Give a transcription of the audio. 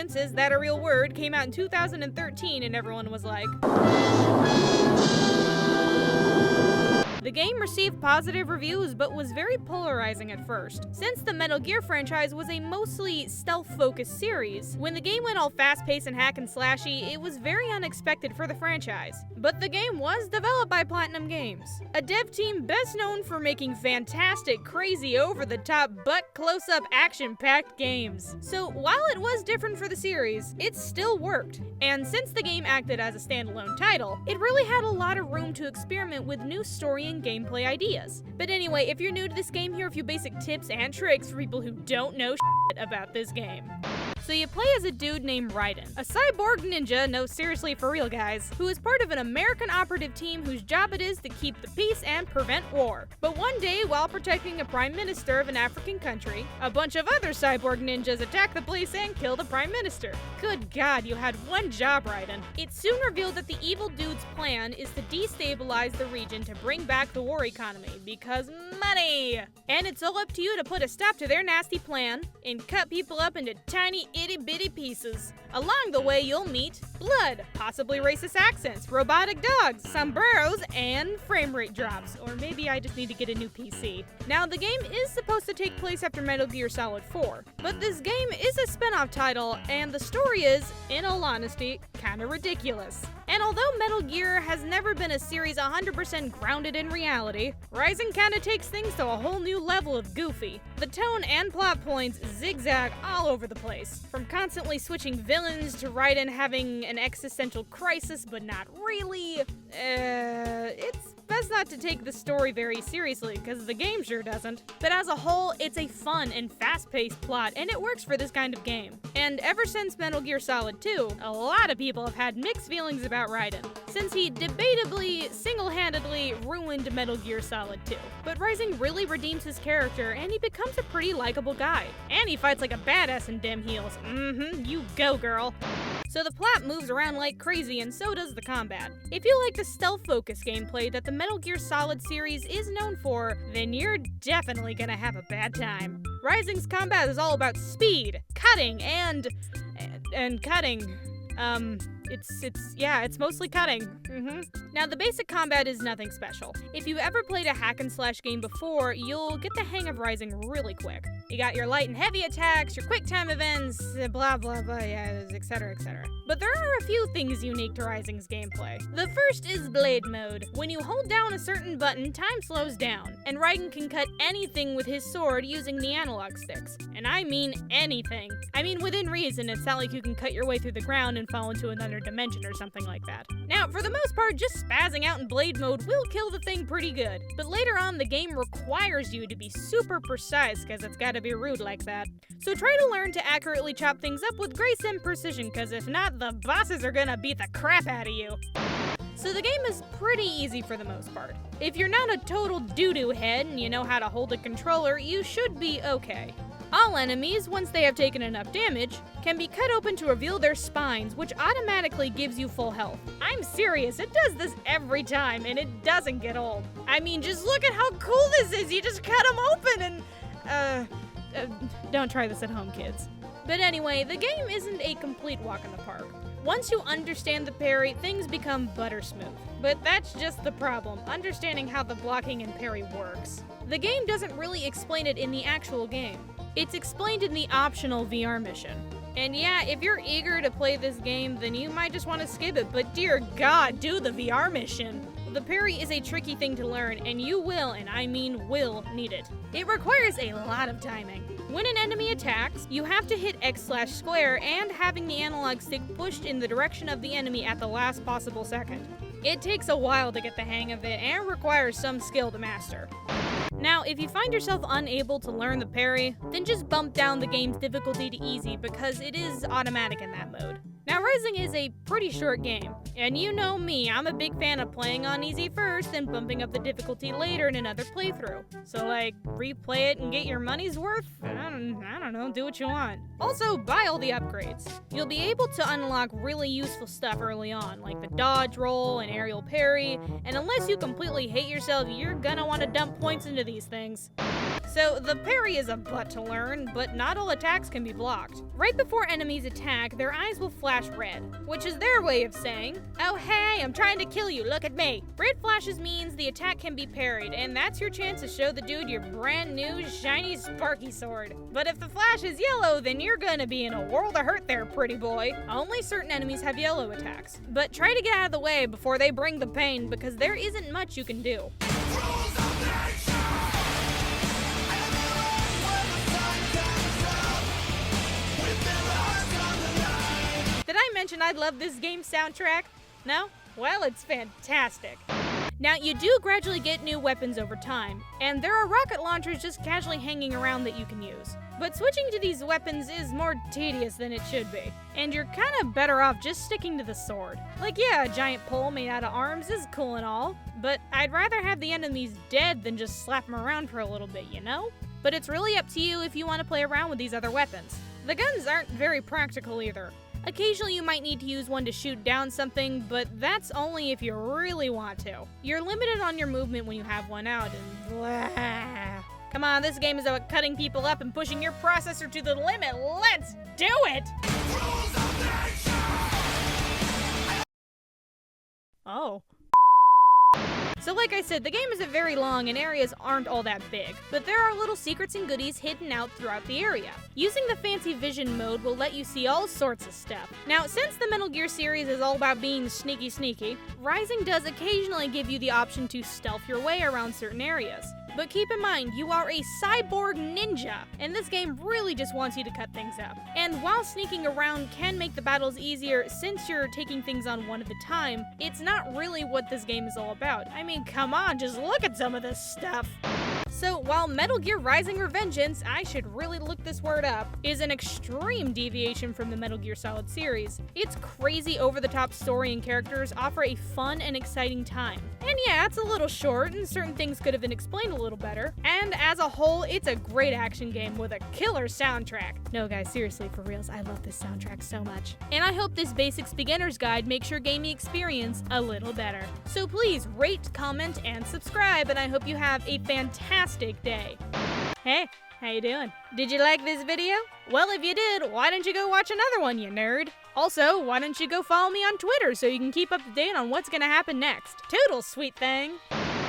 Revengeance, is that a real word, came out in 2013 and everyone was like... The game received positive reviews, but was very polarizing at first. Since the Metal Gear franchise was a mostly stealth-focused series, when the game went all fast-paced and hack and slashy, it was very unexpected for the franchise. But the game was developed by Platinum Games, a dev team best known for making fantastic, crazy, over-the-top, butt close-up, action-packed games. So while it was different for the series, it still worked. And since the game acted as a standalone title, it really had a lot of room to experiment with new story and gameplay ideas. But anyway, if you're new to this game, here are a few basic tips and tricks for people who don't know shit about this game. So you play as a dude named Raiden, a cyborg ninja, no seriously for real guys, who is part of an American operative team whose job it is to keep the peace and prevent war. But one day, while protecting a prime minister of an African country, a bunch of other cyborg ninjas attack the place and kill the prime minister. Good God, you had one job, Raiden. It's soon revealed that the evil dude's plan is to destabilize the region to bring back the war economy, because money! And it's all up to you to put a stop to their nasty plan and cut people up into tiny itty-bitty pieces. Along the way, you'll meet blood, possibly racist accents, robotic dogs, sombreros, and frame rate drops. Or maybe I just need to get a new PC. Now, the game is supposed to take place after Metal Gear Solid 4, but this game is a spin-off title, and the story is, in all honesty, kinda ridiculous. And although Metal Gear has never been a series 100% grounded in reality, Rising kinda takes things to a whole new level of goofy. The tone and plot points zigzag all over the place, from constantly switching villains to Raiden having an existential crisis but not really. It's best not to take the story very seriously, because the game sure doesn't. But as a whole, it's a fun and fast-paced plot, and it works for this kind of game. And ever since Metal Gear Solid 2, a lot of people have had mixed feelings about Raiden, since he debatably, single-handedly ruined Metal Gear Solid 2. But Rising really redeems his character, and he becomes a pretty likable guy. And he fights like a badass in dim heels. You go, girl. So the plot moves around like crazy, and so does the combat. If you like the stealth-focused gameplay that the Metal Gear Solid series is known for, then you're definitely gonna have a bad time. Rising's combat is all about speed, cutting, and cutting. It's mostly cutting. Now, the basic combat is nothing special. If you've ever played a hack and slash game before, you'll get the hang of Rising really quick. You got your light and heavy attacks, your quick time events, blah blah blah, etc, etc. But there are a few things unique to Rising's gameplay. The first is blade mode. When you hold down a certain button, time slows down, and Raiden can cut anything with his sword using the analog sticks. And I mean anything. I mean within reason. It's not like you can cut your way through the ground and fall into another dimension or something like that. Now, for the most part, just spazzing out in blade mode will kill the thing pretty good. But later on, the game requires you to be super precise, because it's gotta be rude like that. So try to learn to accurately chop things up with grace and precision, because if not, the bosses are gonna beat the crap out of you. So the game is pretty easy for the most part. If you're not a total doo-doo head and you know how to hold a controller, you should be okay. All enemies, once they have taken enough damage, can be cut open to reveal their spines, which automatically gives you full health. I'm serious, it does this every time, and it doesn't get old. I mean, just look at how cool this is, you just cut them open and, don't try this at home, kids. But anyway, the game isn't a complete walk in the park. Once you understand the parry, things become butter smooth. But that's just the problem, understanding how the blocking and parry works. The game doesn't really explain it in the actual game. It's explained in the optional VR mission. And yeah, if you're eager to play this game, then you might just want to skip it, but dear God, do the VR mission! The parry is a tricky thing to learn, and you will, and I mean will, need it. It requires a lot of timing. When an enemy attacks, you have to hit X/square and having the analog stick pushed in the direction of the enemy at the last possible second. It takes a while to get the hang of it and requires some skill to master. Now, if you find yourself unable to learn the parry, then just bump down the game's difficulty to easy because it is automatic in that mode. Now, Rising is a pretty short game, and you know me, I'm a big fan of playing on easy first and bumping up the difficulty later in another playthrough. So, like, replay it and get your money's worth? I don't know, do what you want. Also, buy all the upgrades. You'll be able to unlock really useful stuff early on, like the dodge roll and aerial parry, and unless you completely hate yourself, you're gonna want to dump points into these things. So, the parry is a butt to learn, but not all attacks can be blocked. Right before enemies attack, their eyes will flash red, which is their way of saying, "Oh hey, I'm trying to kill you, look at me." Red flashes means the attack can be parried, and that's your chance to show the dude your brand new, shiny, sparky sword. But if the flash is yellow, then you're gonna be in a world of hurt there, pretty boy. Only certain enemies have yellow attacks, but try to get out of the way before they bring the pain, because there isn't much you can do. Did I mention I love this game's soundtrack? No? Well, it's fantastic. Now, you do gradually get new weapons over time, and there are rocket launchers just casually hanging around that you can use. But switching to these weapons is more tedious than it should be, and you're kind of better off just sticking to the sword. Like, yeah, a giant pole made out of arms is cool and all, but I'd rather have the enemies dead than just slap them around for a little bit, you know? But it's really up to you if you want to play around with these other weapons. The guns aren't very practical either. Occasionally you might need to use one to shoot down something, but that's only if you really want to. You're limited on your movement when you have one out, and blah. Come on, this game is about cutting people up and pushing your processor to the limit. Let's do it! Oh. So like I said, the game isn't very long and areas aren't all that big, but there are little secrets and goodies hidden out throughout the area. Using the fancy vision mode will let you see all sorts of stuff. Now, since the Metal Gear series is all about being sneaky, Rising does occasionally give you the option to stealth your way around certain areas. But keep in mind, you are a cyborg ninja, and this game really just wants you to cut things up. And while sneaking around can make the battles easier since you're taking things on one at a time, it's not really what this game is all about. I mean, come on, just look at some of this stuff. So while Metal Gear Rising Revengeance, I should really look this word up, is an extreme deviation from the Metal Gear Solid series, its crazy over-the-top story and characters offer a fun and exciting time. And yeah, it's a little short and certain things could have been explained a little better. And as a whole, it's a great action game with a killer soundtrack. No guys, seriously, for reals, I love this soundtrack so much. And I hope this Basics Beginner's Guide makes your gaming experience a little better. So please rate, comment, and subscribe, and I hope you have a fantastic day. Hey, how you doing? Did you like this video? Well, if you did, why don't you go watch another one, you nerd? Also, why don't you go follow me on Twitter so you can keep up to date on what's gonna happen next? Toodles, sweet thing!